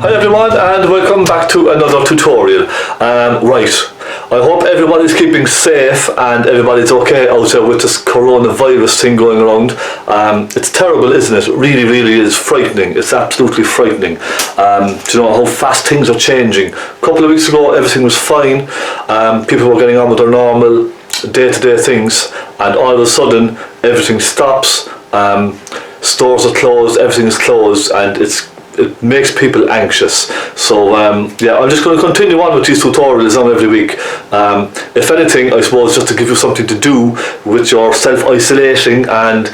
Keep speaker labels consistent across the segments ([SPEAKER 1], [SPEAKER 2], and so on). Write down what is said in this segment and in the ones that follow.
[SPEAKER 1] Hi everyone, and welcome back to another tutorial. Right, I hope everybody's keeping safe and everybody's okay out there with this coronavirus thing going around. It's terrible, isn't it? Really, really is frightening. It's absolutely frightening. Do you know how fast things are changing? A couple of weeks ago everything was fine. People were getting on with their normal day-to-day things, and all of a sudden everything stops. Stores are closed, everything is closed, and it makes people anxious. So yeah, I'm just going to continue on with these tutorials on every week. If anything, I suppose just to give you something to do with your self-isolating and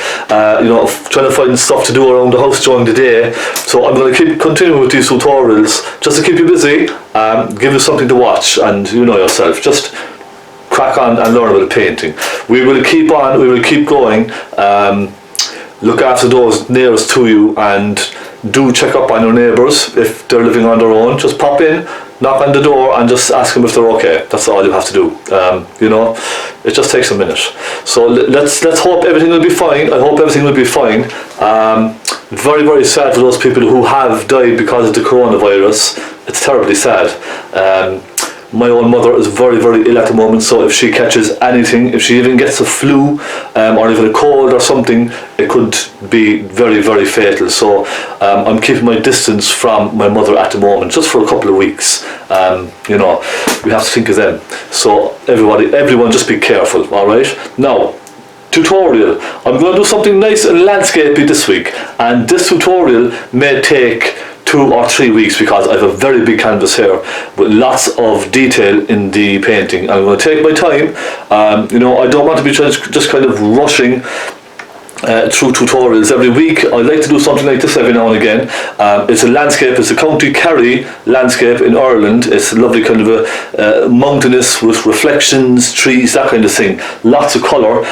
[SPEAKER 1] you know, trying to find stuff to do around the house during the day. So I'm going to keep continuing with these tutorials just to keep you busy, give you something to watch, and you know yourself, just crack on and learn about painting. We will keep on, we will keep going. Look after those nearest to you, and do check up on your neighbours if they're living on their own. Just pop in, knock on the door, and just ask them if they're okay. That's all you have to do. You know, it just takes a minute. So let's hope everything will be fine. I hope everything will be fine. Very, very sad for those people who have died because of the coronavirus. It's terribly sad. My own mother is very, very ill at the moment, so if she catches anything, if she even gets a flu or even a cold or something, it could be very, very fatal. So I'm keeping my distance from my mother at the moment, just for a couple of weeks. You know, we have to think of them. So everyone just be careful, alright? Now, tutorial. I'm going to do something nice and landscapey this week, and this tutorial may take 2 or 3 weeks because I have a very big canvas here with lots of detail in the painting. I'm going to take my time. You know, I don't want to be just kind of rushing through tutorials every week. I like to do something like this every now and again. It's a landscape, it's a County Kerry landscape in Ireland. It's a lovely kind of a mountainous with reflections, trees, that kind of thing. Lots of colour.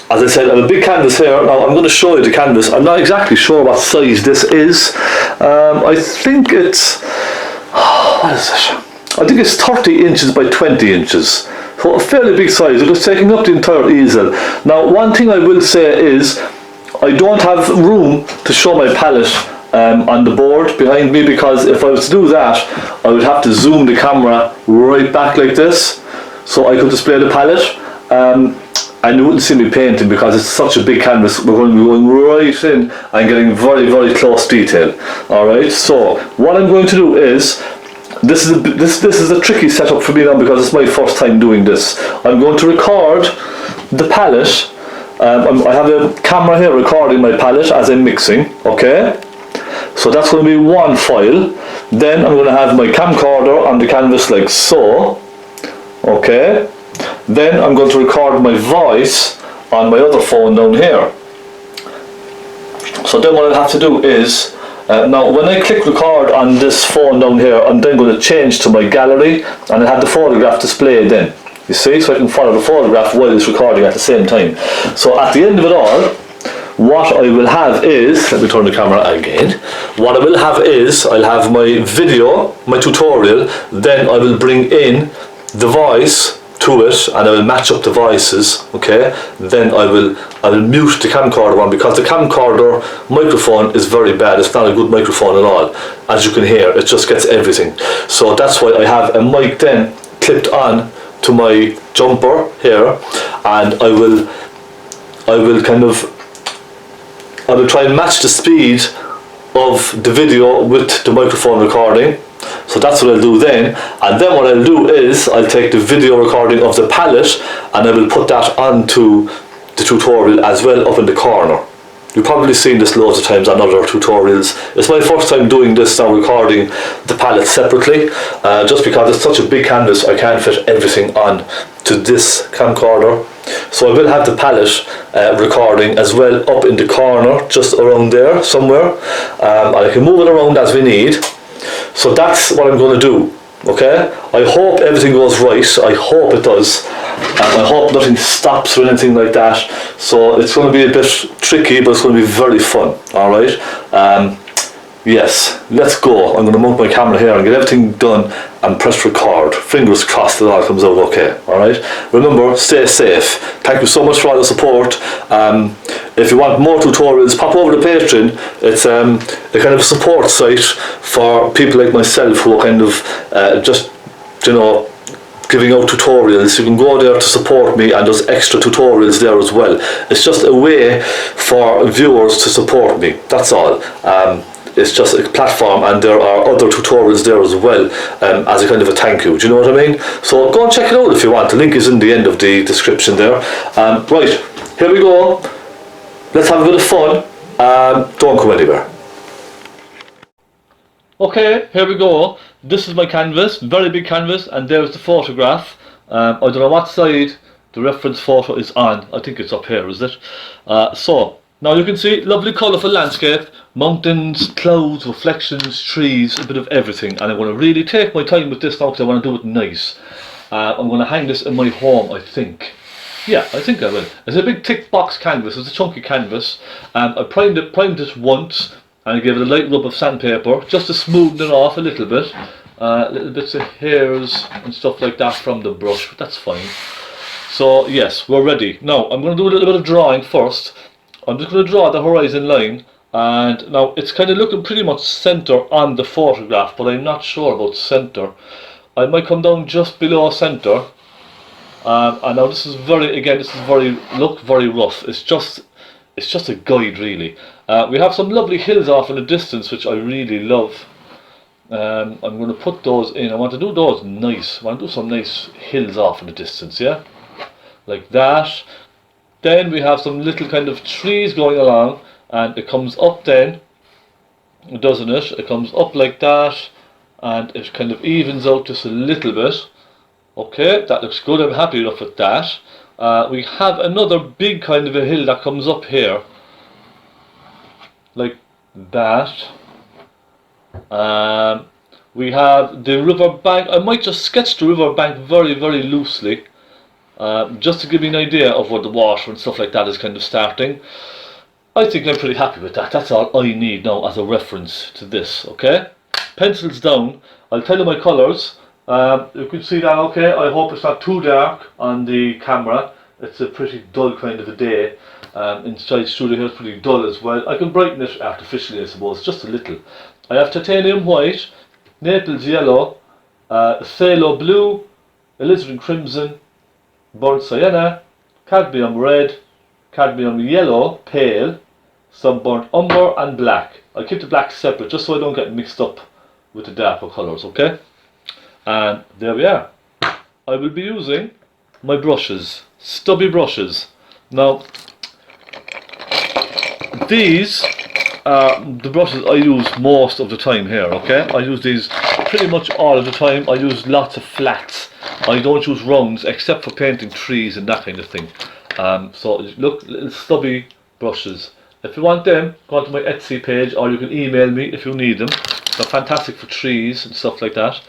[SPEAKER 1] As I said, I have a big canvas here. Now I'm going to show you the canvas. I'm not exactly sure what size this is. I think it's, what is it? I think it's 30 inches by 20 inches. So a fairly big size. It was taking up the entire easel. Now one thing I will say is I don't have room to show my palette on the board behind me, because if I was to do that I would have to zoom the camera right back like this so I could display the palette, and you wouldn't see me painting because it's such a big canvas. We're going to be going right in and getting very, very close detail. Alright, so what I'm going to do is, this is a tricky setup for me now because it's my first time doing this. I'm going to record the palette. I have a camera here recording my palette as I'm mixing, okay? So that's going to be one file. Then I'm going to have my camcorder on the canvas like so, okay? Then I'm going to record my voice on my other phone down here. So then what I'll have to do is, now when I click record on this phone down here, I'm then going to change to my gallery, and I'll have the photograph displayed then. You see, so I can follow the photograph while it's recording at the same time. So at the end of it all, what I will have is, let me turn the camera again. What I will have is, I'll have my video, my tutorial, then I will bring in the voice to it, and I will match up the voices, okay? Then I will mute the camcorder one, because the camcorder microphone is very bad. It's not a good microphone at all. As you can hear, it just gets everything. So that's why I have a mic then clipped on to my jumper here, and I will try and match the speed of the video with the microphone recording. So that's what I'll do then, and then what I'll do is I'll take the video recording of the palette and I will put that onto the tutorial as well up in the corner. You've probably seen this loads of times on other tutorials. It's my first time doing this now, recording the palette separately, just because it's such a big canvas I can't fit everything on to this camcorder. So I will have the palette recording as well up in the corner, just around there somewhere, and I can move it around as we need. So that's what I'm going to do, okay? I hope everything goes right. I hope it does. I hope nothing stops or anything like that. So it's going to be a bit tricky, but it's going to be very fun, alright? Yes, let's go. I'm going to mount my camera here and get everything done and press record. Fingers crossed it all comes out okay, alright? Remember, stay safe. Thank you so much for all the support. If you want more tutorials, pop over to Patreon. It's a kind of support site for people like myself who are kind of just, you know, giving out tutorials. You can go there to support me, and there's extra tutorials there as well. It's just a way for viewers to support me, that's all. It's just a platform, and there are other tutorials there as well, as a kind of a thank you. Do you know what I mean? So go and check it out if you want. The link is in the end of the description there. Right, here we go. Let's have a bit of fun. Don't come anywhere. Okay, here we go. This is my canvas, very big canvas, and there's the photograph. I don't know what side the reference photo is on. I think it's up here, is it? So now you can see lovely colourful landscape, mountains, clouds, reflections, trees, a bit of everything. And I'm going to really take my time with this now because I want to do it nice. I'm going to hang this in my home, I think. Yeah, I think I will. It's a big thick box canvas. It's a chunky canvas. I primed it once, and I gave it a light rub of sandpaper just to smoothen it off a little bit. Little bits of hairs and stuff like that from the brush, but that's fine. So yes, we're ready. Now I'm going to do a little bit of drawing first. I'm just going to draw the horizon line, and now it's kind of looking pretty much centre on the photograph, but I'm not sure about centre. I might come down just below centre. And now this is very very rough. It's just a guide really. We have some lovely hills off in the distance which I really love. I'm going to put those in. I want to do those nice. I want to do some nice hills off in the distance, yeah, like that. Then we have some little kind of trees going along, and it comes up then, doesn't it? It comes up like that, and it kind of evens out just a little bit. Okay, that looks good. I'm happy enough with that. We have another big kind of a hill that comes up here, like that. We have the river bank. I might just sketch the river bank very loosely, just to give you an idea of where the water and stuff like that is kind of starting. I think I'm pretty happy with that. That's all I need now as a reference to this. Okay, pencils down. I'll tell you my colours. You can see that okay. I hope it's not too dark on the camera. It's a pretty dull kind of a day. Inside studio here it's pretty dull as well. I can brighten it artificially, I suppose, just a little. I have titanium white, Naples yellow, phaylo blue, alizarin crimson, burnt sienna, cadmium red, cadmium yellow pale, some burnt umber and black. I'll keep the black separate just so I don't get mixed up with the darker colours, okay? And there we are. I will be using my brushes, stubby brushes. Now, these are the brushes I use most of the time here, okay? I use these pretty much all of the time. I use lots of flats. I don't use rounds except for painting trees and that kind of thing. So look, little stubby brushes. If you want them, go onto my Etsy page, or you can email me if you need them. They're fantastic for trees and stuff like that.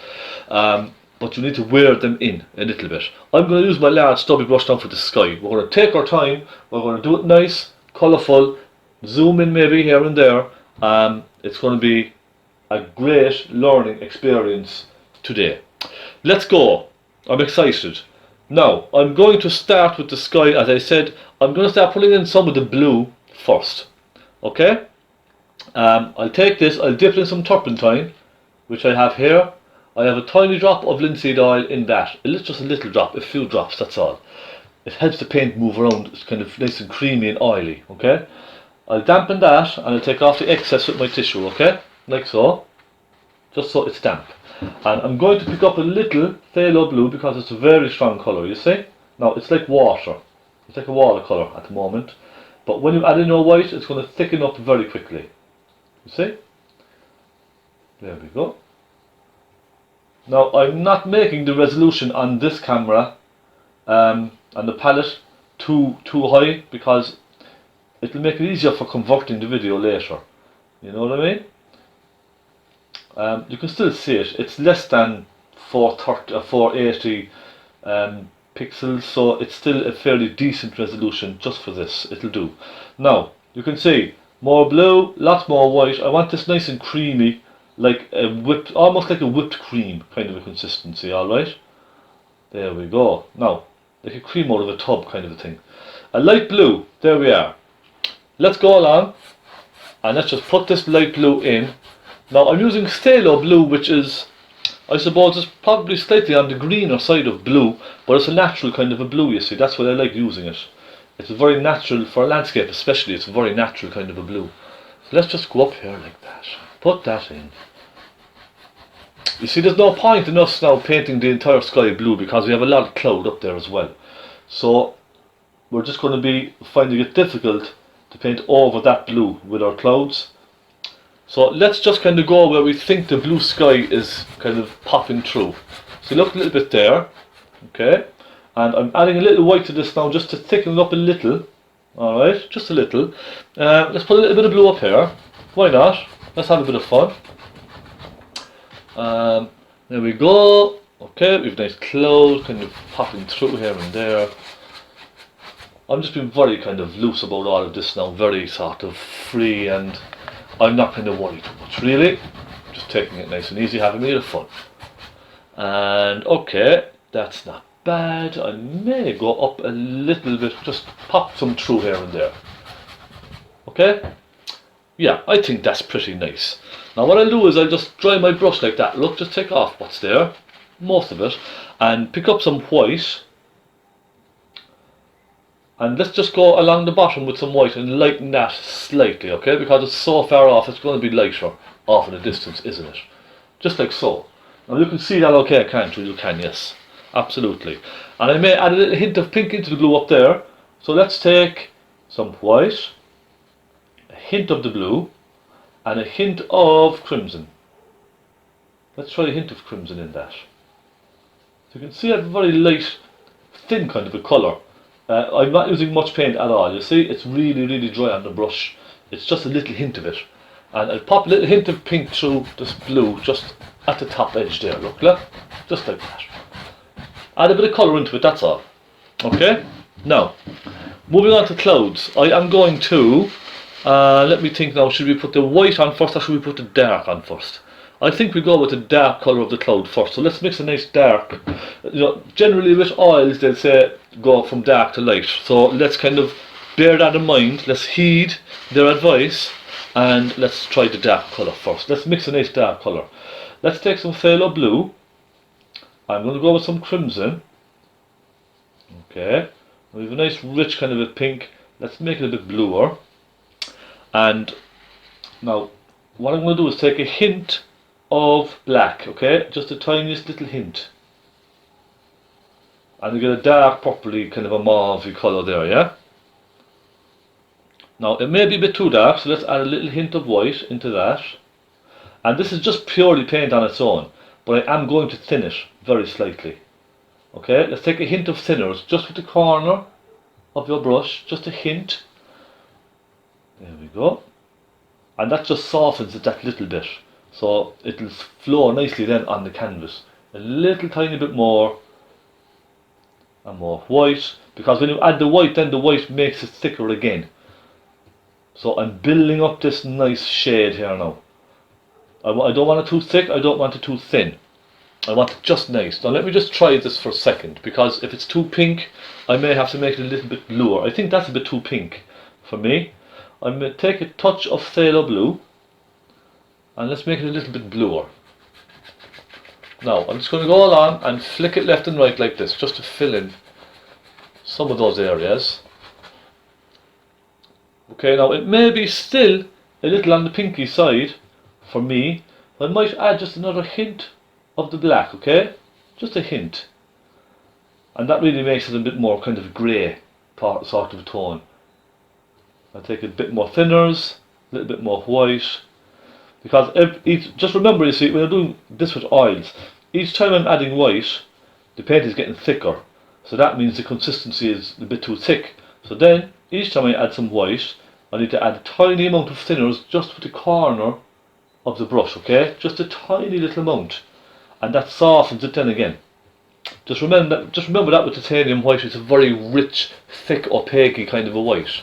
[SPEAKER 1] But you need to wear them in a little bit. I'm going to use my large stubby brush now for the sky. We're going to take our time. We're going to do it nice, colourful, zoom in maybe here and there. It's going to be a great learning experience today. Let's go. I'm excited. Now, I'm going to start with the sky. As I said, I'm going to start putting in some of the blue first. Okay? I'll take this, I'll dip it in some turpentine, which I have here. I have a tiny drop of linseed oil in that. Just a little drop, a few drops, that's all. It helps the paint move around. It's kind of nice and creamy and oily, okay? I'll dampen that, and I'll take off the excess with my tissue, okay? Like so. Just so it's damp. And I'm going to pick up a little phthalo blue because it's a very strong colour, you see? Now, it's like water. It's like a watercolour at the moment. But when you add in your white, it's going to thicken up very quickly. You see? There we go. Now, I'm not making the resolution on this camera and the palette too high, because it will make it easier for converting the video later. You know what I mean? You can still see it. It's less than 480 pixels, so it's still a fairly decent resolution just for this. It'll do. Now, you can see More blue, lots more white. I want this nice and creamy, like a whipped, almost like a whipped cream kind of a consistency, alright? There we go. Now, like a cream out of a tub kind of a thing. A light blue, there we are. Let's go along and let's just put this light blue in. Now I'm using phaylo blue, which is, I suppose it's probably slightly on the greener side of blue, but it's a natural kind of a blue, you see. That's why I like using it. It's very natural, for a landscape especially, it's a very natural kind of a blue. So let's just go up here like that. Put that in. You see, there's no point in us now painting the entire sky blue because we have a lot of cloud up there as well. So we're just going to be finding it difficult to paint over that blue with our clouds. So let's just kind of go where we think the blue sky is kind of popping through. So look a little bit there, okay? And I'm adding a little white to this now just to thicken it up a little. Alright, just a little. Let's put a little bit of blue up here. Why not? Let's have a bit of fun. There we go. Okay, we've nice clouds kind of popping through here and there. I'm just being very kind of loose about all of this now, very sort of free, and I'm not kind of worried too much really. Just taking it nice and easy, having a bit of fun. And okay, that's not bad. I may go up a little bit, just pop some through here and there. Okay? Yeah, I think that's pretty nice. Now what I'll do is I'll just dry my brush like that. Look, just take off what's there, most of it, and pick up some white. And let's just go along the bottom with some white and lighten that slightly, okay? Because it's so far off, it's going to be lighter off in the distance, isn't it? Just like so. Now you can see that okay, can't you? You can, yes. Absolutely. And I may add a little hint of pink into the blue up there. So let's take some white, a hint of the blue, and a hint of crimson. Let's try a hint of crimson in that. So you can see a very light, thin kind of a colour. I'm not using much paint at all, you see, it's really dry on the brush. It's just a little hint of it. And I'll pop a little hint of pink through this blue just at the top edge there, look, just like that. Add a bit of colour into it, that's all. Okay, now, moving on to clouds. I am going to, let me think now, should we put the white on first or should we put the dark on first? I think we go with the dark colour of the cloud first. So let's mix a nice dark. You know, generally with oils they'll say go from dark to light. So let's kind of bear that in mind. Let's heed their advice and let's try the dark colour first. Let's mix a nice dark colour. Let's take some phaylo blue. I'm going to go with some crimson. Okay. We have a nice rich kind of a pink. Let's make it a bit bluer. And now what I'm going to do is take a hint of black, okay, just the tiniest little hint, and you get a dark purpley kind of a mauve colour there, yeah. Now it may be a bit too dark, so let's add a little hint of white into that, and this is just purely paint on its own, but I am going to thin it very slightly. Okay, let's take a hint of thinners just with the corner of your brush, just a hint. There we go, and that just softens it that little bit. So it'll flow nicely then on the canvas. A little tiny bit more and more white, because when you add the white then the white makes it thicker again. So I'm building up this nice shade here now. I don't want it too thick, I don't want it too thin. I want it just nice. Now let me just try this for a second, because if it's too pink I may have to make it a little bit bluer. I think that's a bit too pink for me. I'm going to take a touch of phaylo blue and let's make it a little bit bluer. Now I'm just going to go along and flick it left and right like this, just to fill in some of those areas. Okay, now it may be still a little on the pinky side for me. I might add just another hint of the black, okay? Just a hint. And that really makes it a bit more kind of grey sort of tone. I'll take a bit more thinners, a little bit more white. Because just remember, you see, when you're doing this with oils, each time I'm adding white, the paint is getting thicker. So that means the consistency is a bit too thick. So then, each time I add some white, I need to add a tiny amount of thinners just with the corner of the brush, okay? Just a tiny little amount. And that softens it then again. Just remember that with titanium white, it's a very rich, thick, opaque kind of a white.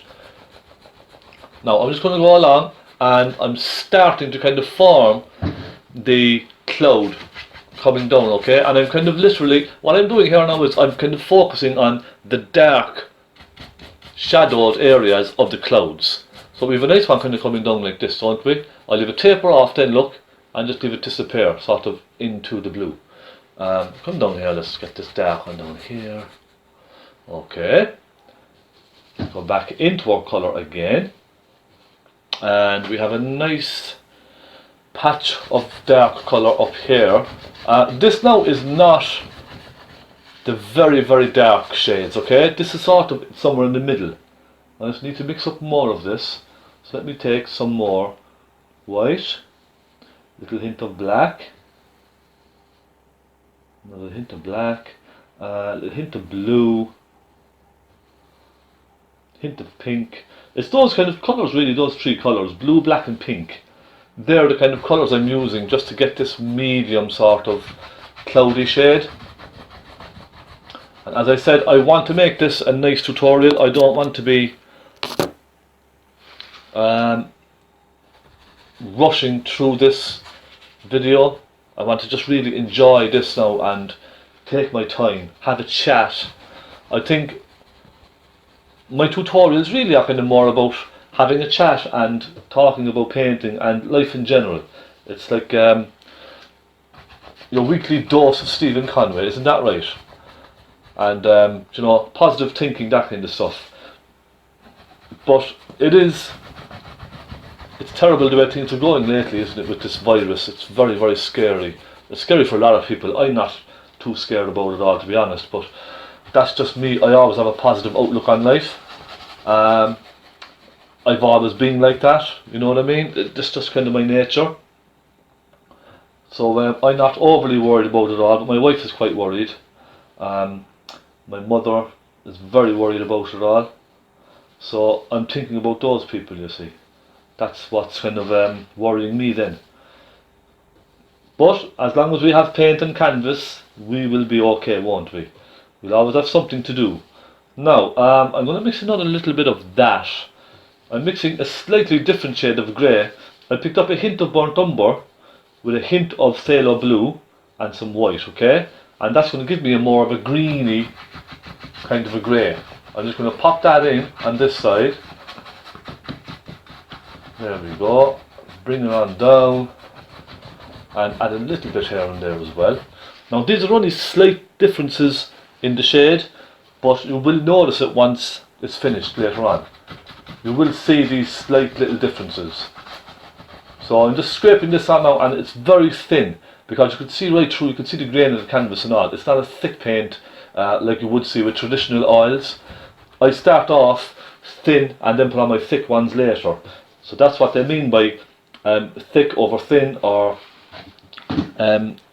[SPEAKER 1] Now I'm just going to go along and I'm starting to kind of form the cloud coming down, okay? And I'm kind of literally, what I'm doing here now is I'm kind of focusing on the dark shadowed areas of the clouds. So we have a nice one kind of coming down like this, don't we? I'll leave it taper off then, look, and just leave it disappear sort of into the blue. Come down here, let's get this dark one down here. Okay. Go back into our colour again. And we have a nice patch of dark colour up here. This now is not the very, very dark shades, okay? This is sort of somewhere in the middle. I just need to mix up more of this. So let me take some more white, little hint of black, another hint of black, a little hint of blue, hint of pink. It's those kind of colours really, those three colours, blue, black and pink. They're the kind of colours I'm using just to get this medium sort of cloudy shade. And as I said, I want to make this a nice tutorial. I don't want to be rushing through this video. I want to just really enjoy this now and take my time, have a chat. I think my tutorials really are kind of more about having a chat and talking about painting and life in general. It's like your weekly dose of Stephen Conway, isn't that right? And you know, positive thinking, that kind of stuff. But it's terrible the way things are going lately, isn't it, with this virus? It's very, very scary. It's scary for a lot of people. I'm not too scared about it all, to be honest, but that's just me. I always have a positive outlook on life. I've always been like that, you know what I mean? It's just kind of my nature. So I'm not overly worried about it all, but my wife is quite worried. My mother is very worried about it all. So I'm thinking about those people, you see. That's what's kind of worrying me then. But as long as we have paint and canvas, we will be okay, won't we? We'll always have something to do. Now, I'm going to mix another little bit of that. I'm mixing a slightly different shade of grey. I picked up a hint of burnt umber with a hint of phaylo blue and some white, okay? And that's going to give me a more of a greeny kind of a grey. I'm just going to pop that in on this side. There we go. Bring it on down and add a little bit here and there as well. Now these are only slight differences in the shade, but you will notice it once it's finished later on. You will see these slight little differences. So I'm just scraping this on now, and it's very thin because you can see right through, you can see the grain of the canvas and all. It's not a thick paint like you would see with traditional oils. I start off thin and then put on my thick ones later. So that's what they mean by thick over thin, or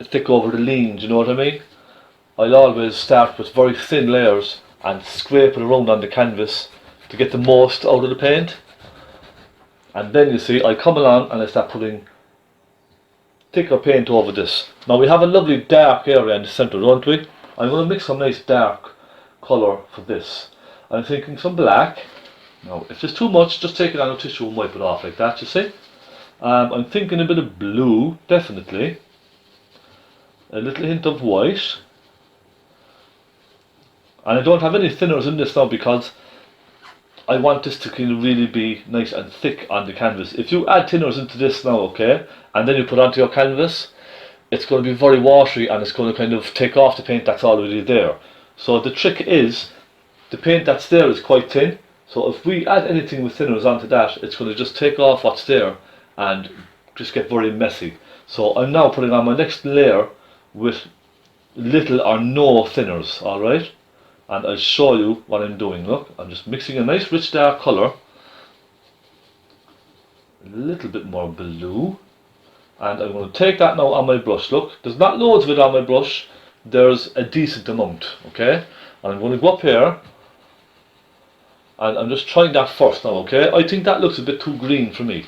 [SPEAKER 1] thick over the lean, do you know what I mean? I'll always start with very thin layers and scrape it around on the canvas to get the most out of the paint. And then you see, I come along and I start putting thicker paint over this. Now we have a lovely dark area in the centre, don't we? I'm going to mix some nice dark colour for this. I'm thinking some black. Now if there's too much, just take it on a tissue and wipe it off like that, you see. I'm thinking a bit of blue, definitely. A little hint of white. And I don't have any thinners in this now because I want this to kind of really be nice and thick on the canvas. If you add thinners into this now, okay, and then you put it onto your canvas, it's going to be very watery and it's going to kind of take off the paint that's already there. So the trick is, the paint that's there is quite thin, so if we add anything with thinners onto that, it's going to just take off what's there and just get very messy. So I'm now putting on my next layer with little or no thinners, alright? And I'll show you what I'm doing. Look, I'm just mixing a nice rich dark colour, a little bit more blue, and I'm going to take that now on my brush. Look, there's not loads of it on my brush, there's a decent amount, okay? And I'm going to go up here and I'm just trying that first now, okay? I think that looks a bit too green for me,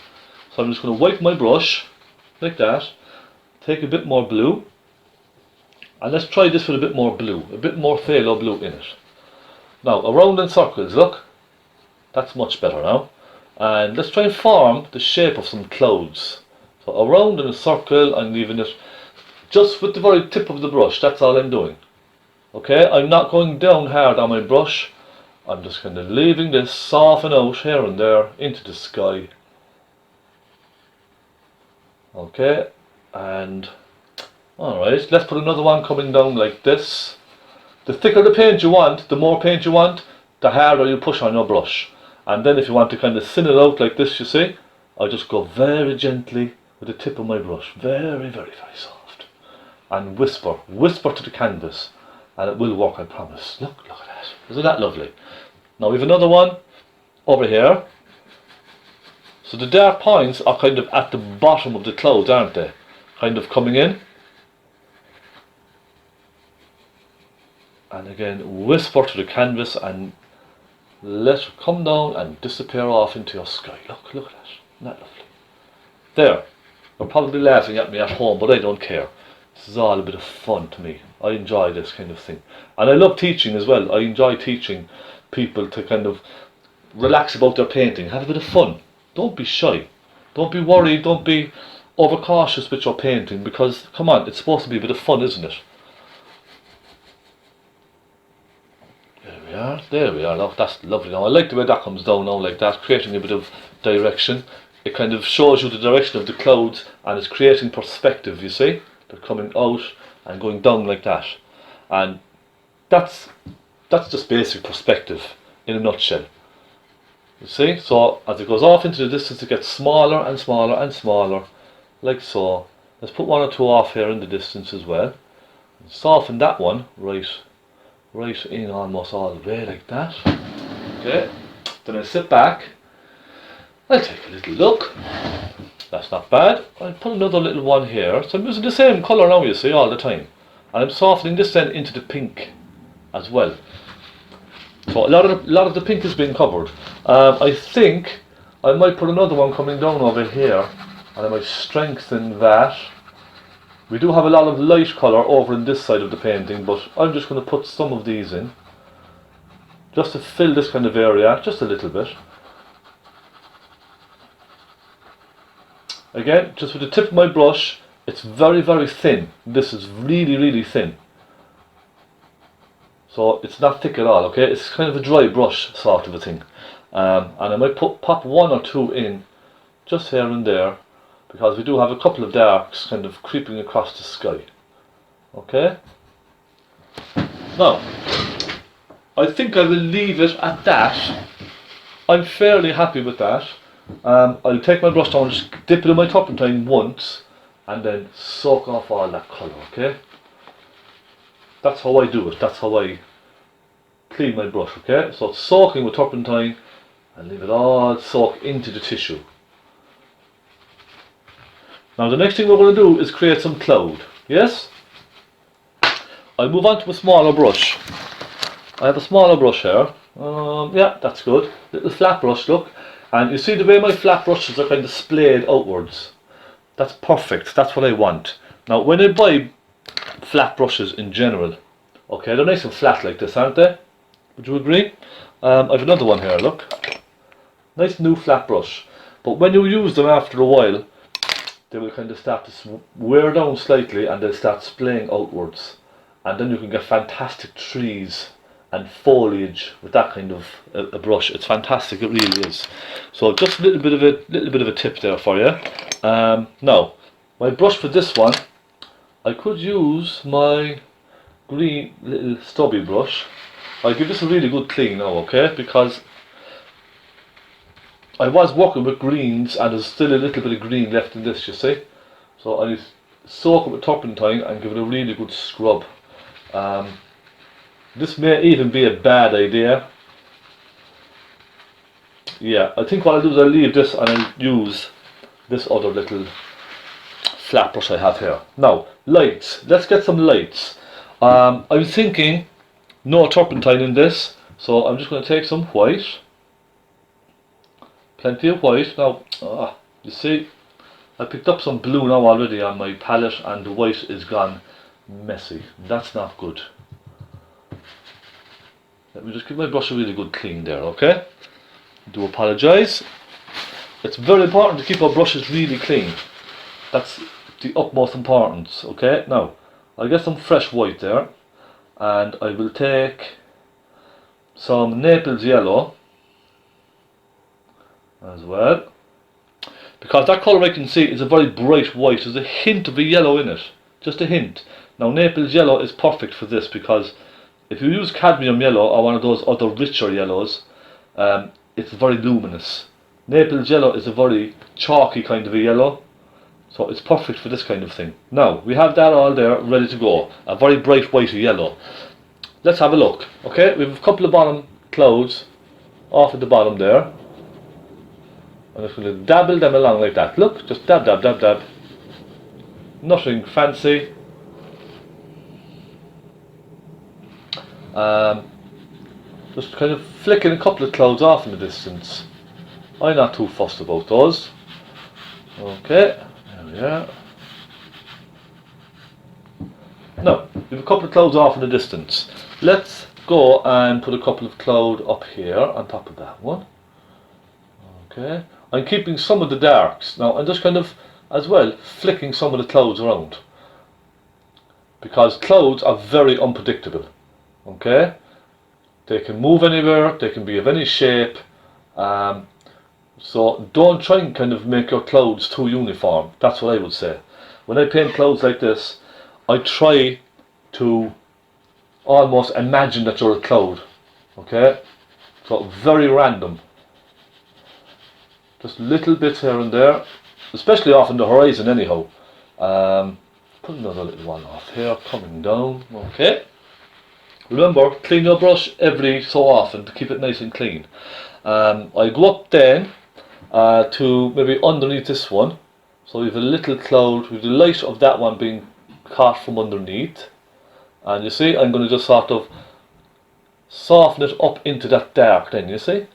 [SPEAKER 1] so I'm just going to wipe my brush like that, take a bit more blue. And let's try this with a bit more blue, a bit more phaylo blue in it. Now, around in circles, look. That's much better now. And let's try and form the shape of some clouds. So around in a circle, I'm leaving it just with the very tip of the brush. That's all I'm doing. Okay, I'm not going down hard on my brush. I'm just kind of leaving this soften out here and there into the sky. Okay, and alright, let's put another one coming down like this. The thicker the paint you want, the more paint you want, the harder you push on your brush. And then if you want to kind of thin it out like this, you see, I just go very gently with the tip of my brush, very, very, very soft, and whisper to the canvas, and it will work, I promise. Look at that. Isn't that lovely? Now we have another one over here. So the dark points are kind of at the bottom of the clouds, aren't they? Kind of coming in. And again, whisper to the canvas and let it come down and disappear off into your sky. Look at that. Isn't that lovely? There. You're probably laughing at me at home, but I don't care. This is all a bit of fun to me. I enjoy this kind of thing. And I love teaching as well. I enjoy teaching people to kind of relax about their painting. Have a bit of fun. Don't be shy. Don't be worried. Don't be overcautious with your painting, because, come on, it's supposed to be a bit of fun, isn't it? There we are, look, that's lovely. Now I like the way that comes down now like that, creating a bit of direction. It kind of shows you the direction of the clouds and it's creating perspective, you see. They're coming out and going down like that. And that's just basic perspective in a nutshell. You see, so as it goes off into the distance it gets smaller and smaller and smaller, like so. Let's put one or two off here in the distance as well. Soften that one right in almost all the way like that. Okay, then I sit back, I'll take a little look. That's not bad. I'll put another little one here. So I'm using the same colour now, you see, all the time. And I'm softening this then into the pink as well. So a lot of the pink has been covered. I think I might put another one coming down over here, and I might strengthen that. We do have a lot of light colour over on this side of the painting, but I'm just going to put some of these in, just to fill this kind of area, just a little bit. Again, just with the tip of my brush, it's very, very thin. This is really, really thin. So it's not thick at all, okay? It's kind of a dry brush sort of a thing. And I might pop one or two in, just here and there, because we do have a couple of darks kind of creeping across the sky. Okay? Now, I think I will leave it at that. I'm fairly happy with that. I'll take my brush down, just dip it in my turpentine once, and then soak off all that colour, okay? That's how I do it, that's how I clean my brush, okay? So soaking with turpentine, and leave it all soak into the tissue. Now the next thing we're going to do is create some cloud, yes? I'll move on to a smaller brush. I have a smaller brush here. Yeah, that's good. Little flat brush, look. And you see the way my flat brushes are kind of splayed outwards. That's perfect, that's what I want. Now when I buy flat brushes in general, okay, they're nice and flat like this, aren't they? Would you agree? I have another one here, look. Nice new flat brush. But when you use them after a while, they will kind of start to wear down slightly and they'll start splaying outwards. And then you can get fantastic trees and foliage with that kind of a brush. It's fantastic, it really is. So just a little bit of a tip there for you. Now, my brush for this one, I could use my green little stubby brush. I'll give this a really good clean now, okay? Because I was working with greens and there's still a little bit of green left in this, you see. So I soak it with turpentine and give it a really good scrub. This may even be a bad idea. Yeah, I think what I'll do is I'll leave this and I'll use this other little flat brush I have here. Now, lights. Let's get some lights. I'm thinking no turpentine in this, so I'm just going to take some white. Plenty of white. Now, you see, I picked up some blue now already on my palette and the white is gone messy. That's not good. Let me just give my brush a really good clean there, okay? Do apologise. it's very important to keep our brushes really clean. That's the utmost importance. Okay, now I'll get some fresh white there, and I will take some Naples yellow as well, because that colour I can see is a very bright white. There's a hint of a yellow in it, just a hint. Now Naples yellow is perfect for this, because if you use cadmium yellow or one of those other richer yellows, it's very luminous. Naples yellow is a very chalky kind of a yellow, so it's perfect for this kind of thing. Now we have that all there ready to go, a very bright white yellow. Let's have a look. Okay, we have a couple of bottom clouds off at the bottom there. I'm just going to dabble them along like that. Look, just dab, dab, dab, dab. Nothing fancy. Just kind of flicking a couple of clouds off in the distance. I'm not too fussed about those. Okay, there we are. Now, we have a couple of clouds off in the distance. Let's go and put a couple of clouds up here on top of that one. Okay, I'm keeping some of the darks. Now I'm just kind of, as well, flicking some of the clouds around, because clouds are very unpredictable. Okay, they can move anywhere, they can be of any shape, so don't try and kind of make your clouds too uniform. That's what I would say. When I paint clouds like this, I try to almost imagine that you're a cloud. Okay, so very random. Just little bits here and there, especially off on the horizon anyhow. Put another little one off here, coming down. Okay. Remember, clean your brush every so often to keep it nice and clean. I go up then to maybe underneath this one. So we have a little cloud with the light of that one being caught from underneath. And you see, I'm going to just sort of soften it up into that dark then, you see?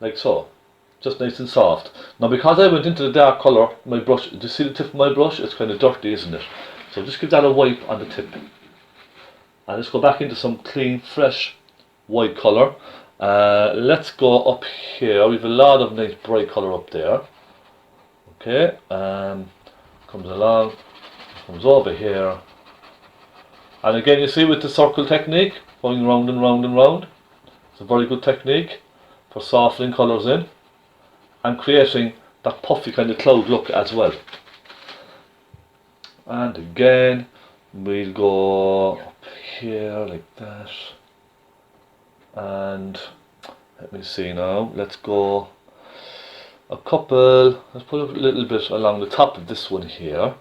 [SPEAKER 1] Like so, just nice and soft. Now because I went into the dark colour, my brush, do you see the tip of my brush? It's kind of dirty, isn't it? So just give that a wipe on the tip. And let's go back into some clean, fresh white colour. Let's go up here. We have a lot of nice bright colour up there. Okay, comes along, comes over here. And again, you see with the circle technique, going round and round and round. It's a very good technique for softening colours in and creating that puffy kind of cloud look as well. And again, we'll go up here like that. And let me see now, let's go a couple, let's put a little bit along the top of this one here.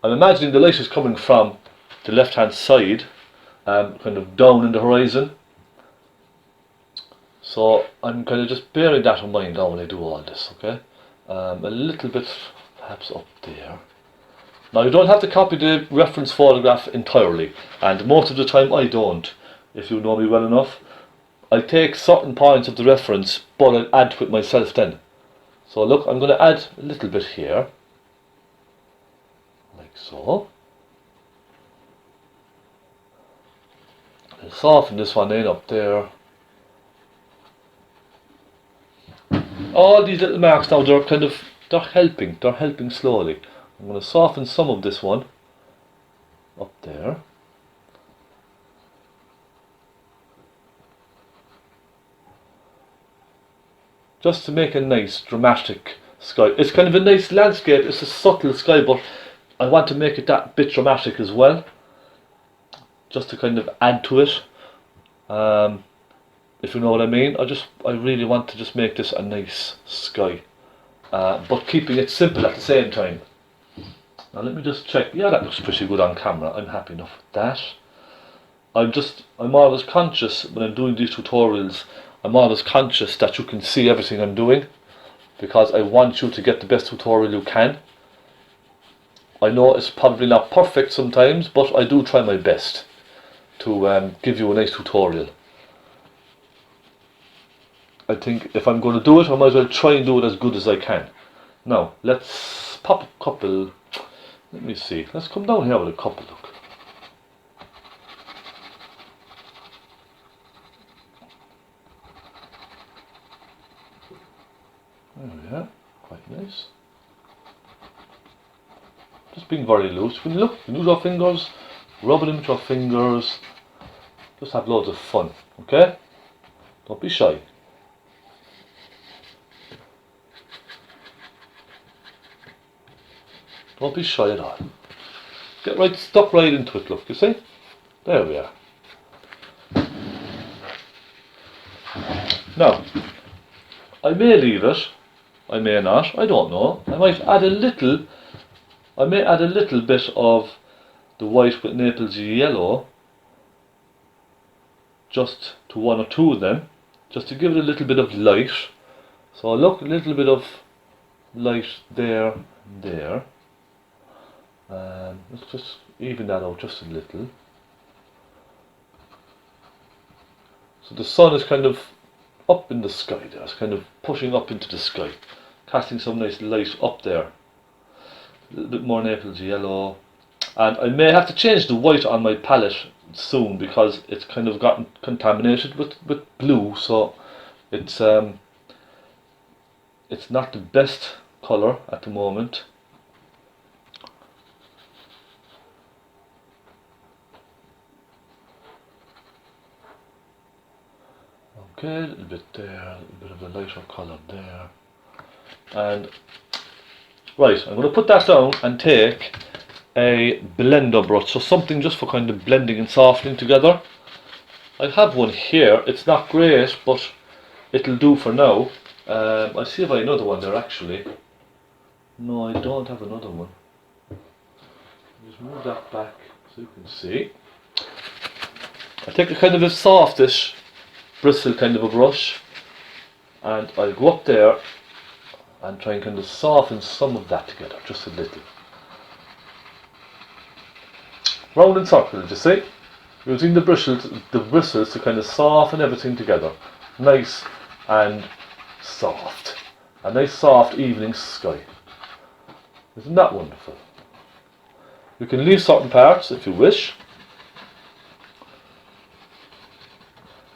[SPEAKER 1] I'm imagining the light is coming from the left hand side, kind of down in the horizon. So I'm kind of just bearing that in mind now when I do all this, okay? A little bit perhaps up there. Now you don't have to copy the reference photograph entirely, and most of the time I don't, if you know me well enough. I take certain points of the reference, but I'll add to it myself then. So look, I'm going to add a little bit here, like so. I'll soften this one in up there. All these little marks now, they're helping slowly. I'm going to soften some of this one up there. Just to make a nice dramatic sky. It's kind of a nice landscape, it's a subtle sky, but I want to make it that bit dramatic as well, just to kind of add to it. If you know what I mean. I really want to just make this a nice sky, but keeping it simple at the same time. Now let me just check. Yeah, that looks pretty good on camera. I'm happy enough with that. I'm always conscious when I'm doing these tutorials, I'm always conscious that you can see everything I'm doing, because I want you to get the best tutorial you can. I know it's probably not perfect sometimes, but I do try my best to give you a nice tutorial. I think if I'm going to do it, I might as well try and do it as good as I can. Now, let's pop a couple, let me see, let's come down here with a couple, look. There we are, quite nice. Just being very loose. You can look, you can use our fingers, rub it in with your fingers, just have loads of fun, okay? Don't be shy. Don't be shy at all. Get right, stuck right into it, look, you see? There we are. Now, I may leave it, I may not, I don't know. I may add a little bit of the white with Naples yellow, just to one or two of them, just to give it a little bit of light. So look, a little bit of light there and there. Let's just even that out just a little. So the sun is kind of up in the sky there, it's kind of pushing up into the sky, casting some nice light up there. A little bit more Naples yellow. And I may have to change the white on my palette soon because it's kind of gotten contaminated with blue, so it's not the best colour at the moment. Okay, a little bit there, a little bit of a lighter colour there. And right, I'm going to put that down and take a blender brush, so something just for kind of blending and softening together. I have one here, it's not great, but it'll do for now. I'll see if I have another one there actually. No, I don't have another one. Just move that back so you can see. I take a kind of a softish bristle kind of a brush, and I'll go up there and try and kind of soften some of that together, just a little. Round in circles, you see? Using the bristles to kind of soften everything together. Nice and soft. A nice soft evening sky. Isn't that wonderful? You can leave certain parts if you wish.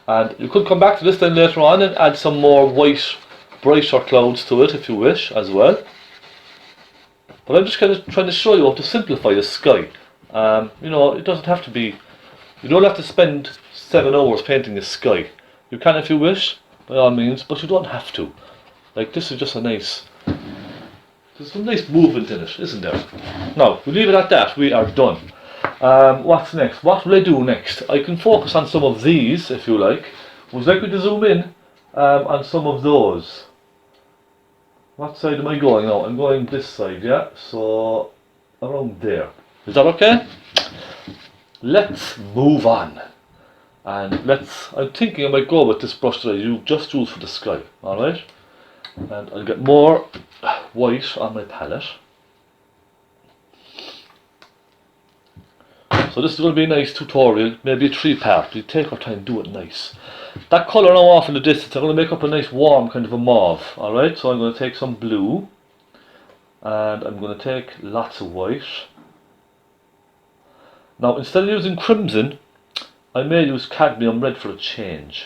[SPEAKER 1] And you could come back to this then later on and add some more white, brighter clouds to it if you wish as well. But I'm just kind of trying to show you how to simplify the sky. You know, it doesn't have to be, you don't have to spend 7 hours painting the sky. You can if you wish, by all means, but you don't have to. Like, this is just a nice, there's some nice movement in it, isn't there? Now, we leave it at that, we are done. What's next? What will I do next? I can focus on some of these, if you like. Would you like me to zoom in on some of those? What side am I going now? I'm going this side, yeah? So, around there. Is that okay? Let's move on. And I'm thinking I might go with this brush that I just used for the sky, alright? And I'll get more white on my palette. So this is going to be a nice tutorial, maybe a 3-part. We take our time, do it nice. That colour now off in the distance, I'm going to make up a nice warm kind of a mauve. Alright, so I'm going to take some blue. And I'm going to take lots of white. Now instead of using crimson, I may use cadmium red for a change.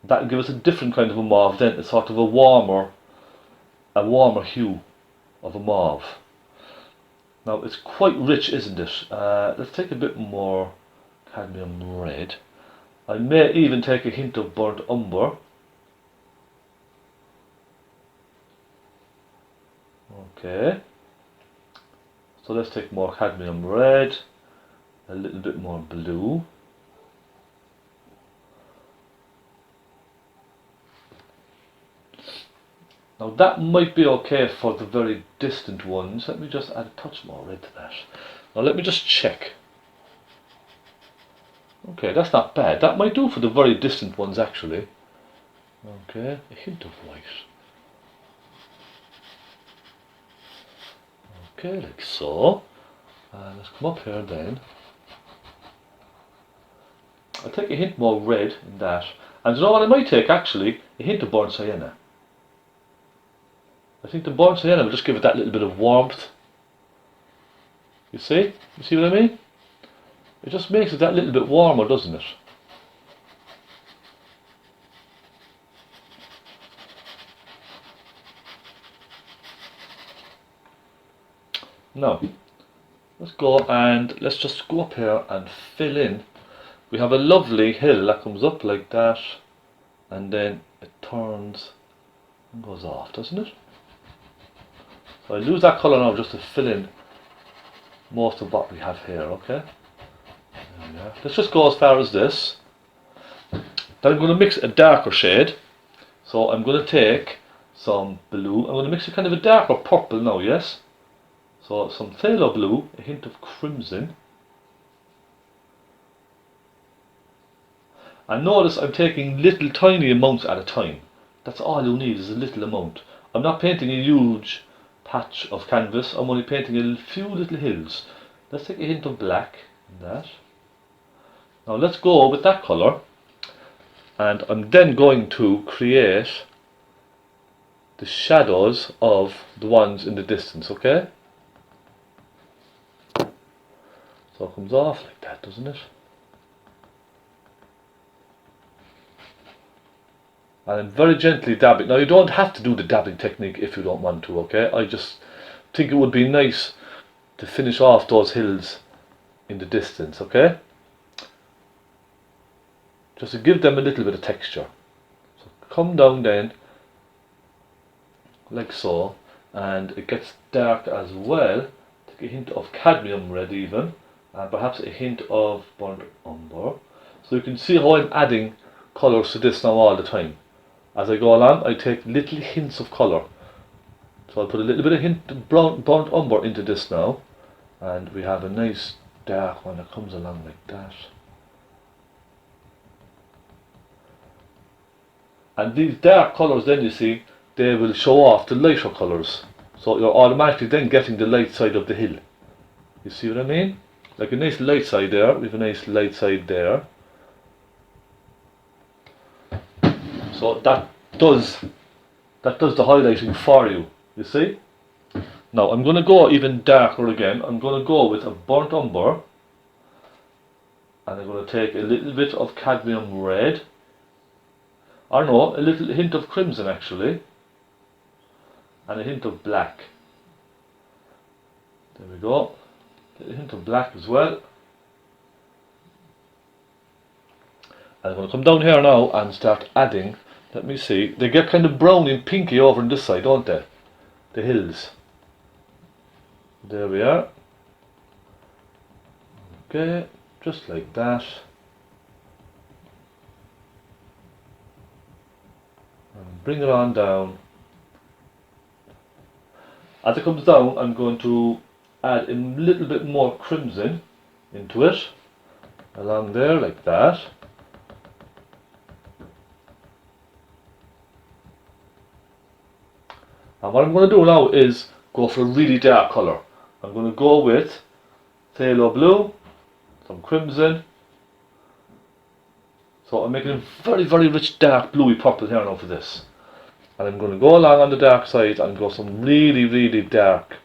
[SPEAKER 1] That will give us a different kind of a mauve then, it's sort of a warmer hue of a mauve. Now it's quite rich, isn't it? Let's take a bit more cadmium red. I may even take a hint of burnt umber. Okay. So let's take more cadmium red, a little bit more blue. Now that might be okay for the very distant ones. Let me just add a touch more red to that. Now let me just check. Okay, that's not bad. That might do for the very distant ones actually. Okay, a hint of white. Okay, like so. Let's come up here then. I'll take a hint more red in that. And you know what I might take actually? A hint of burnt sienna. I think the burnt sienna will just give it that little bit of warmth. You see? You see what I mean? It just makes it that little bit warmer, doesn't it? Now, let's go and let's just go up here and fill in. We have a lovely hill that comes up like that, and then it turns and goes off, doesn't it? So I lose that colour now just to fill in most of what we have here, okay? Let's just go as far as this. Then I'm going to mix a darker shade. So I'm going to take some blue. I'm going to mix a kind of a darker purple now, yes? So some phaylo blue, a hint of crimson. And notice I'm taking little tiny amounts at a time. That's all you need is a little amount. I'm not painting a huge patch of canvas, I'm only painting a few little hills. Let's take a hint of black in that. Now let's go with that colour, and I'm then going to create the shadows of the ones in the distance, okay? So it comes off like that, doesn't it? And I'm very gently dabbing. Now you don't have to do the dabbing technique if you don't want to, okay? I just think it would be nice to finish off those hills in the distance, okay? Just to give them a little bit of texture. So come down then, like so, and it gets dark as well. Take a hint of cadmium red even, and perhaps a hint of burnt umber. So you can see how I'm adding colours to this now all the time. As I go along, I take little hints of colour. So I'll put a little bit of hint of burnt umber into this now, and we have a nice dark one that comes along like that. And these dark colours then, you see, they will show off the lighter colours. So you're automatically then getting the light side of the hill. You see what I mean? Like a nice light side there, we have a nice light side there. So that does the highlighting for you, you see? Now I'm going to go even darker again. I'm going to go with a burnt umber, and I'm going to take a little bit of cadmium red, or no, a little hint of crimson actually, and a hint of black. There we go. A hint of black as well. And I'm going to come down here now and start adding. Let me see. They get kind of brown and pinky over on this side, don't they? The hills. There we are. Okay, just like that. And bring it on down. As it comes down, I'm going to add a little bit more crimson into it, along there like that. And what I'm going to do now is go for a really dark colour. I'm going to go with phaylo blue, some crimson. So I'm making a very, very rich dark bluey purple here now for this. And I'm going to go along on the dark side and go some really, really dark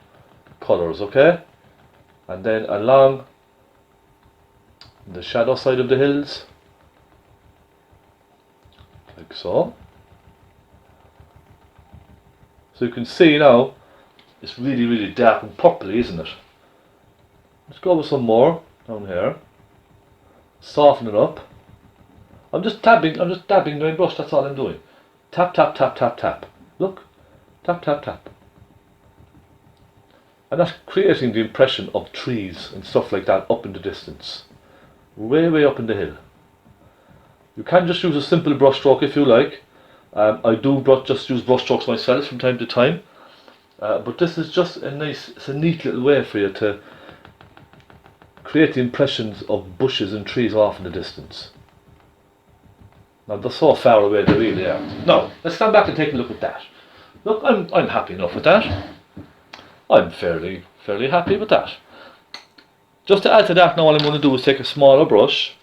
[SPEAKER 1] colours, okay? And then along the shadow side of the hills, like so. So you can see now, it's really, really dark and purpley, isn't it? Let's go with some more down here. Soften it up. I'm just dabbing my brush, that's all I'm doing. Tap, tap, tap, tap, tap. Look. Tap, tap, tap. And that's creating the impression of trees and stuff like that up in the distance. Way, way up in the hill. You can just use a simple brush stroke if you like. I do just use brush strokes myself from time to time. But this is just it's a neat little way for you to create the impressions of bushes and trees off in the distance. Now they're so far away they really are. Now, let's stand back and take a look at that. Look, I'm happy enough with that. I'm fairly happy with that. Just to add to that now, all I'm going to do is take a smaller brush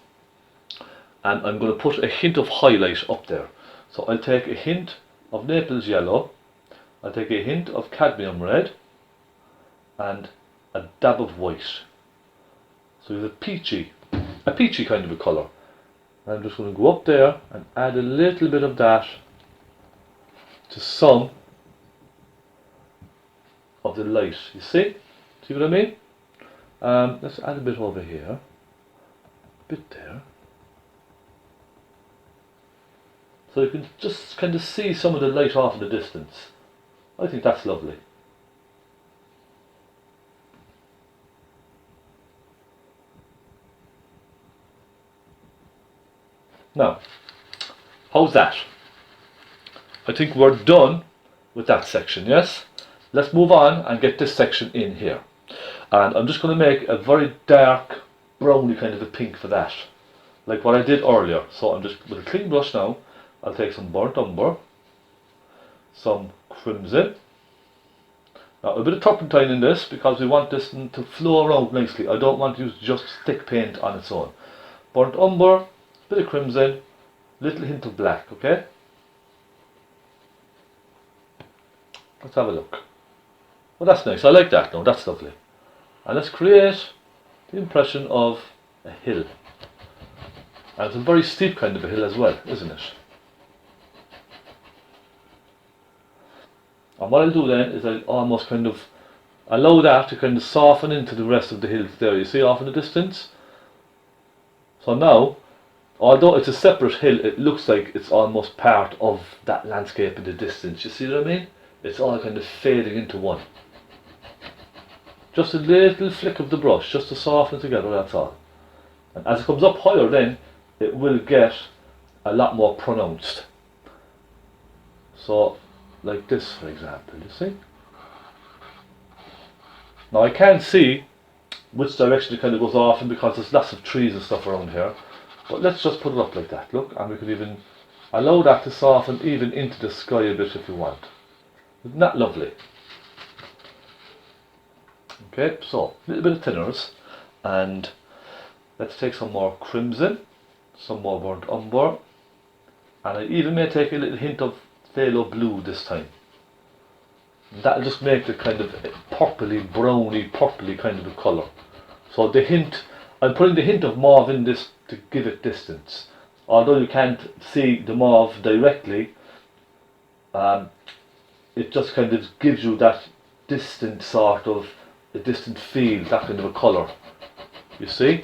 [SPEAKER 1] and I'm going to put a hint of highlight up there. So I'll take a hint of Naples yellow, I'll take a hint of cadmium red and a dab of white. So you have a peachy kind of a colour. I'm just going to go up there and add a little bit of that to some of the light, you see? To See what I mean? Let's add a bit over here, a bit there. So you can just kind of see some of the light off in the distance. I think that's lovely. Now, how's that? I think we're done with that section, yes? Let's move on and get this section in here. And I'm just going to make a very dark browny kind of a pink for that, like what I did earlier. So I'm just, with a clean brush now, I'll take some burnt umber, some crimson. Now a bit of turpentine in this because we want this to flow around nicely. I don't want to use just thick paint on its own. Burnt umber, bit of crimson, little hint of black, okay? Let's have a look. Well, that's nice. I like that now. That's lovely. And let's create the impression of a hill. And it's a very steep kind of a hill as well, isn't it? And what I'll do then is I'll almost kind of allow that to kind of soften into the rest of the hills there. You see off in the distance? So now, although it's a separate hill, it looks like it's almost part of that landscape in the distance. You see what I mean? It's all kind of fading into one. Just a little flick of the brush, just to soften it together, that's all. And as it comes up higher then, it will get a lot more pronounced. So, like this for example, you see? Now I can't see which direction it kind of goes off in because there's lots of trees and stuff around here. But let's just put it up like that, look, and we could even allow that to soften even into the sky a bit if you want. Isn't that lovely? Okay, so a little bit of thinners, and let's take some more crimson, some more burnt umber, and I even may take a little hint of phaylo blue this time. That'll just make the kind of purpley, browny, purpley kind of a colour. So the hint, I'm putting the hint of mauve in this to give it distance. Although you can't see the mauve directly, it just kind of gives you that distant sort of, a distant feel, that kind of a colour. You see?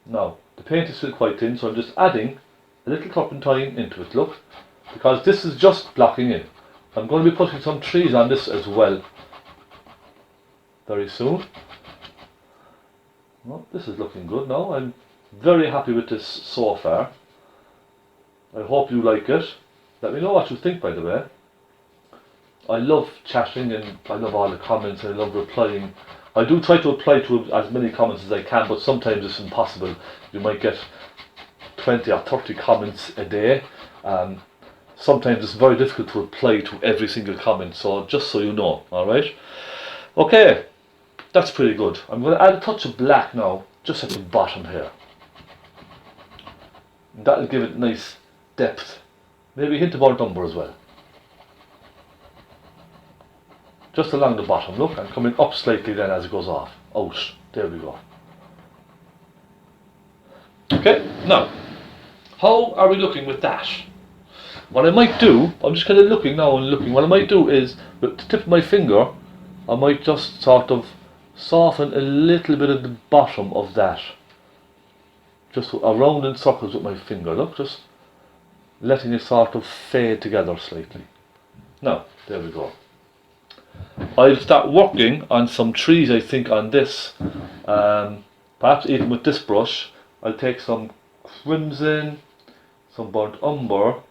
[SPEAKER 1] Now, the paint is still quite thin, so I'm just adding a little turpentine into it, look. Because this is just blocking in. I'm going to be putting some trees on this as well very soon. Well, this is looking good now. I'm very happy with this so far. I hope you like it. Let me know what you think, by the way. I love chatting and I love all the comments and I love replying. I do try to reply to as many comments as I can, but sometimes it's impossible. You might get 20 or 30 comments a day. Sometimes it's very difficult to reply to every single comment, so just so you know, alright? Okay, that's pretty good. I'm going to add a touch of black now, just at the bottom here. That'll give it nice depth. Maybe a hint of burnt umber as well. Just along the bottom, look, and coming up slightly then as it goes off. Out. There we go. Okay, now, how are we looking with that? What I might do, I'm just kind of looking now and looking, what I might do is, with the tip of my finger, I might just sort of soften a little bit of the bottom of that. Just around in circles with my finger, look, just letting it sort of fade together slightly. Now, there we go. I'll start working on some trees, I think, on this. Perhaps even with this brush, I'll take some crimson, some burnt umber,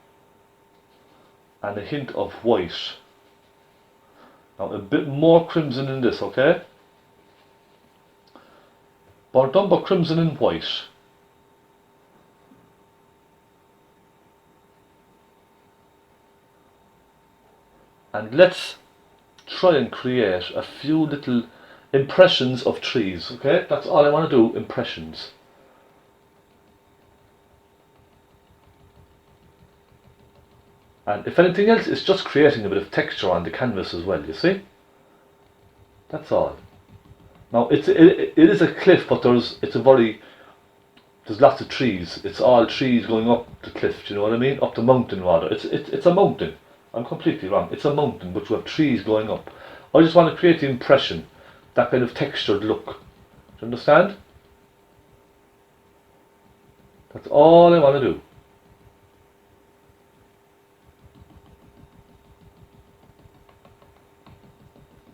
[SPEAKER 1] and a hint of white. Now a bit more crimson in this, okay? Burnt umber, crimson and white. And let's try and create a few little impressions of trees, okay? That's all I want to do, impressions. And if anything else, it's just creating a bit of texture on the canvas as well, you see? That's all. Now, it is a cliff, but there's lots of trees. It's all trees going up the cliff, do you know what I mean? Up the mountain, rather. It's a mountain. I'm completely wrong. It's a mountain, but you have trees going up. I just want to create the impression, that kind of textured look. Do you understand? That's all I want to do.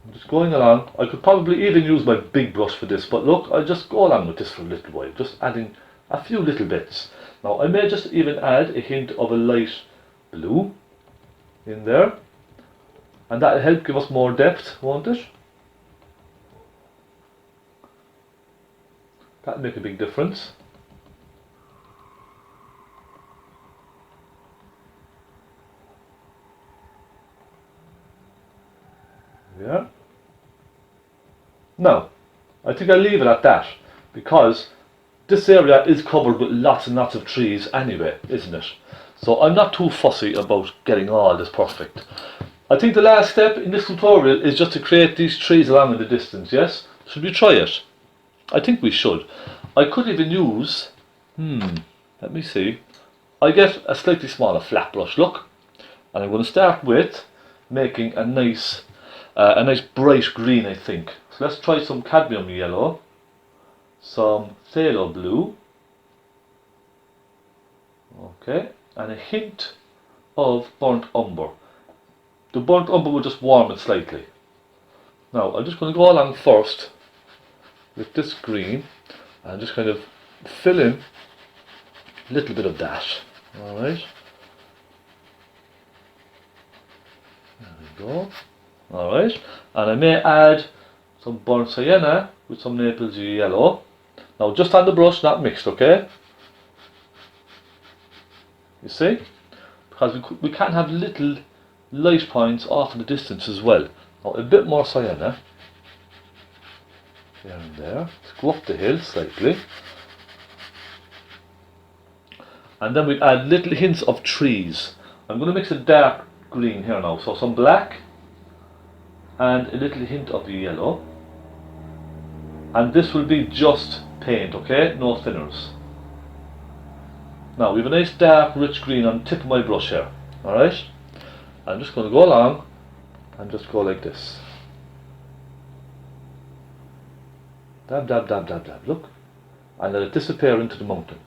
[SPEAKER 1] I'm just going along. I could probably even use my big brush for this, but look, I'll just go along with this for a little while, just adding a few little bits. Now I may just even add a hint of a light blue in there, and that'll help give us more depth, won't it? That'll make a big difference. Yeah. Now, I think I'll leave it at that, because this area is covered with lots and lots of trees anyway, isn't it? So I'm not too fussy about getting all this perfect. I think the last step in this tutorial is just to create these trees along in the distance, yes? Should we try it? I think we should. I could even use, let me see. I get a slightly smaller flat brush, look. And I'm going to start with making a nice bright green, I think. So let's try some cadmium yellow, some phaylo blue, okay, and a hint of burnt umber. The burnt umber will just warm it slightly. Now I'm just going to go along first with this green and just kind of fill in a little bit of that. Alright. There we go. Alright. And I may add some burnt sienna with some naples yellow. Now just on the brush, not mixed, okay? You see? Because we can have little light points off in the distance as well. Now a bit more sienna. There and there. Let's go up the hill slightly. And then we add little hints of trees. I'm going to mix a dark green here now. So some black and a little hint of the yellow. And this will be just paint, okay? No thinners. Now we have a nice dark rich green on the tip of my brush here. Alright? I'm just going to go along and just go like this. Dab, dab, dab, dab, dab, look. And let it disappear into the mountain.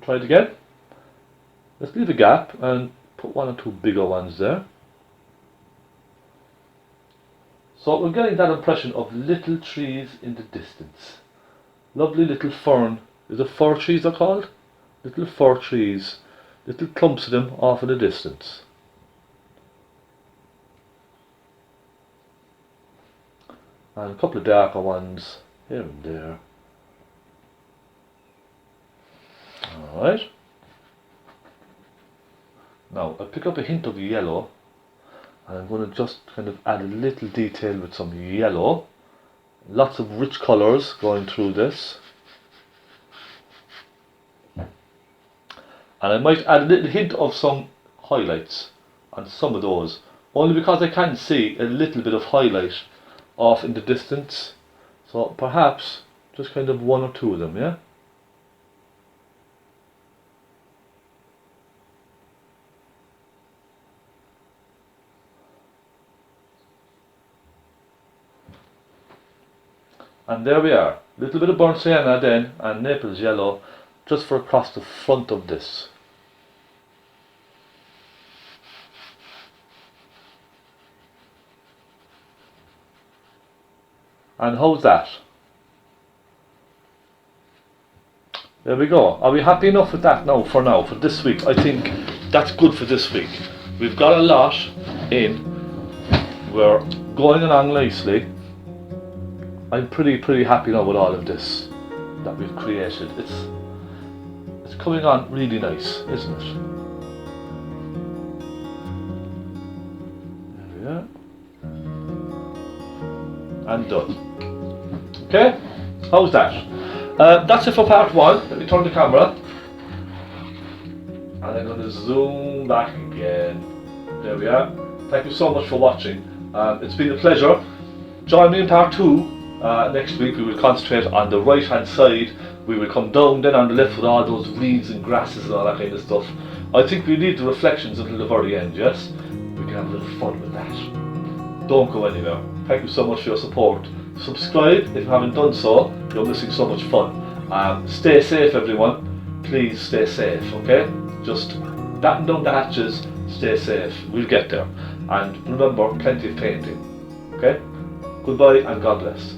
[SPEAKER 1] Try it again. Let's leave a gap and put one or two bigger ones there. So we're getting that impression of little trees in the distance. Lovely little fern. Is it fir trees they're called? Little fir trees. Little clumps of them off in the distance. And a couple of darker ones here and there. Alright. Now I'll pick up a hint of yellow and I'm going to just kind of add a little detail with some yellow. Lots of rich colours going through this. And I might add a little hint of some highlights on some of those, only because I can see a little bit of highlight off in the distance. So perhaps just kind of one or two of them, yeah? And there we are, a little bit of burnt sienna then and naples yellow just for across the front of this. And how's that? There we go. Are we happy enough with that now, for this week? I think that's good for this week. We've got a lot in. We're going along nicely. I'm pretty happy now with all of this that we've created. It's coming on really nice, isn't it? There we are. And done. Okay? How's that? That's it for part one. Let me turn the camera. And I'm going to zoom back again. There we are. Thank you so much for watching. It's been a pleasure. Join me in part two. Next week we will concentrate on the right hand side. We will come down then on the left with all those reeds and grasses and all that kind of stuff. I think we need the reflections until the very end, yes? We can have a little fun with that. don't go anywhere. Thank you so much for your support. Subscribe if you haven't done so. You're missing so much fun. Stay safe, everyone. Please stay safe, okay? Just batten down the hatches, stay safe. We'll get there. And remember, plenty of painting. Okay? Goodbye and God bless.